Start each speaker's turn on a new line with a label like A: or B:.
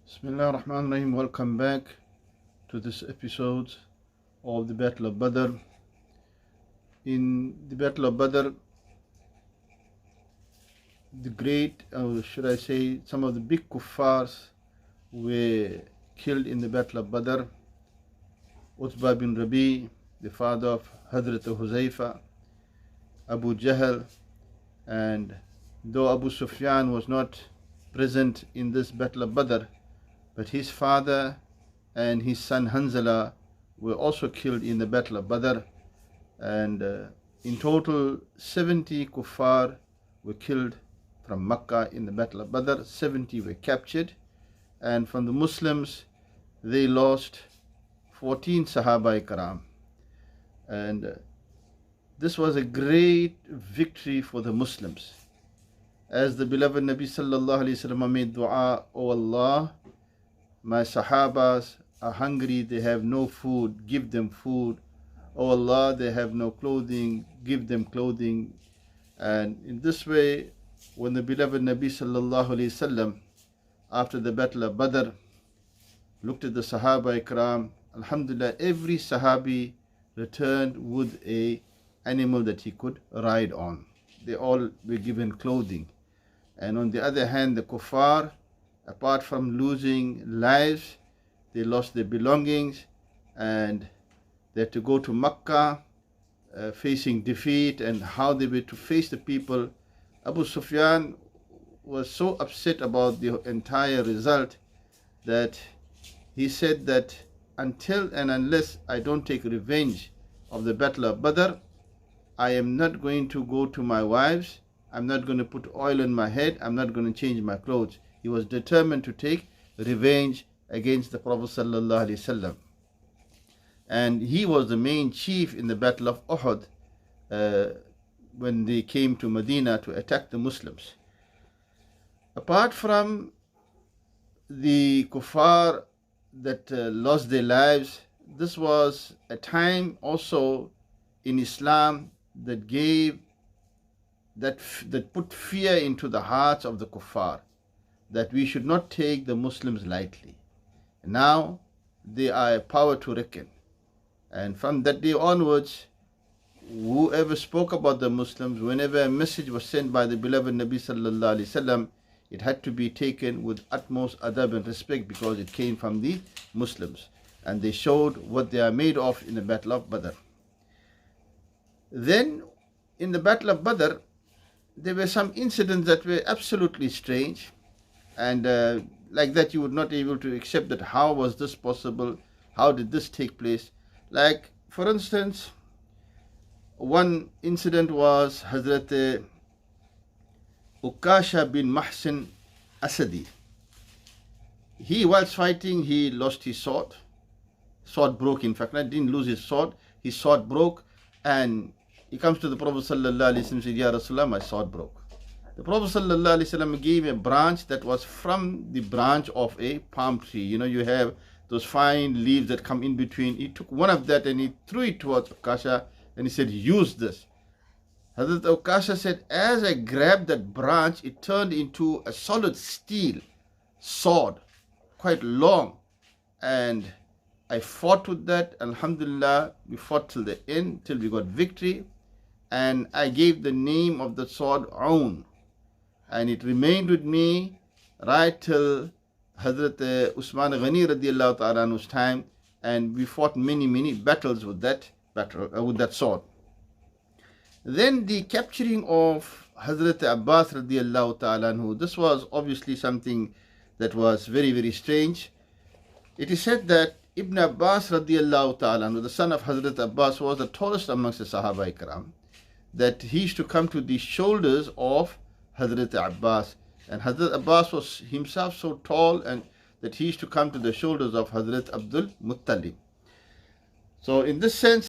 A: Bismillah ar-Rahman ar-Rahim. Welcome back to this episode of the Battle of Badr. In the Battle of Badr, the great, or should I say, some of the big kuffars were killed in the Battle of Badr. Utbah bin Rabi, the father of Hadhrat Huzaifa, Abu Jahl, and though Abu Sufyan was not present in this Battle of Badr, but his father and his son Hanzala were also killed in the Battle of Badr, and in total 70 kuffar were killed from Makkah in the Battle of Badr. 70 were captured, and from the Muslims they lost 14 Sahaba Ikram, and this was a great victory for the Muslims. As the beloved Nabi sallallahu alaihi wasallam made dua, "O Allah, my Sahabas are hungry, they have no food, give them food. O Allah, they have no clothing, give them clothing." And in this way, when the beloved Nabi sallallahu alaihi wasallam, after the Battle of Badr, looked at the Sahaba Ikram, alhamdulillah, every Sahabi returned with a animal that he could ride on. They all were given clothing. And on the other hand, the kuffar, apart from losing lives, they lost their belongings, and they had to go to Makkah facing defeat, and how they were to face the people. Abu Sufyan was so upset about the entire result that he said that until and unless I don't take revenge of the Battle of Badr, I am not going to go to my wives, I'm not going to put oil on my head, I'm not going to change my clothes. He was determined to take revenge against the Prophet sallallahu alaihi wasallam, and he was the main chief in the Battle of Uhud when they came to Medina to attack the Muslims. Apart from the kuffar that lost their lives, this was a time also in Islam that put fear into the hearts of the kuffar, that we should not take the Muslims lightly. Now they are a power to reckon, and from that day onwards, whoever spoke about the Muslims, whenever a message was sent by the beloved Nabi sallallahu alaihi wasallam, it had to be taken with utmost adab and respect, because it came from the Muslims, and they showed what they are made of in the Battle of Badr. Then in the Battle of Badr, there were some incidents that were absolutely strange, and like that you would not be able to accept that how was this possible, how did this take place. Like, for instance, one incident was Hadhrat Ukasha bin Mahsin Asadi. He, whilst fighting, he lost his sword. Sword broke, in fact. Not didn't lose his sword broke, and he comes to the Prophet sallallahu alaihi wasallam and said, "Ya Rasulullah, my sword broke." The Prophet sallallahu alaihi wasallam gave a branch that was from the branch of a palm tree. You know, you have those fine leaves that come in between. He took one of that and he threw it towards Ukasha, and he said, "Use this." Hadhrat Ukasha said, as I grabbed that branch, it turned into a solid steel sword, quite long, and I fought with that. Alhamdulillah, we fought till the end, till we got victory, and I gave the name of the sword Aun, and it remained with me right till Hadhrat Usman Ghani radiallahu ta'ala anhu's time, and we fought many battles with that sword. Then the capturing of Hadhrat Abbas radiallahu ta'ala anhu, this was obviously something that was very strange. It is said that Ibn Abbas radiallahu ta'ala anhu, the son of Hadhrat Abbas, was the tallest amongst the Sahaba Ikram, that he used to come to the shoulders of Hadhrat Abbas, and Hadhrat Abbas was himself so tall and that he used to come to the shoulders of Hadhrat Abdul Muttalib. So in this sense,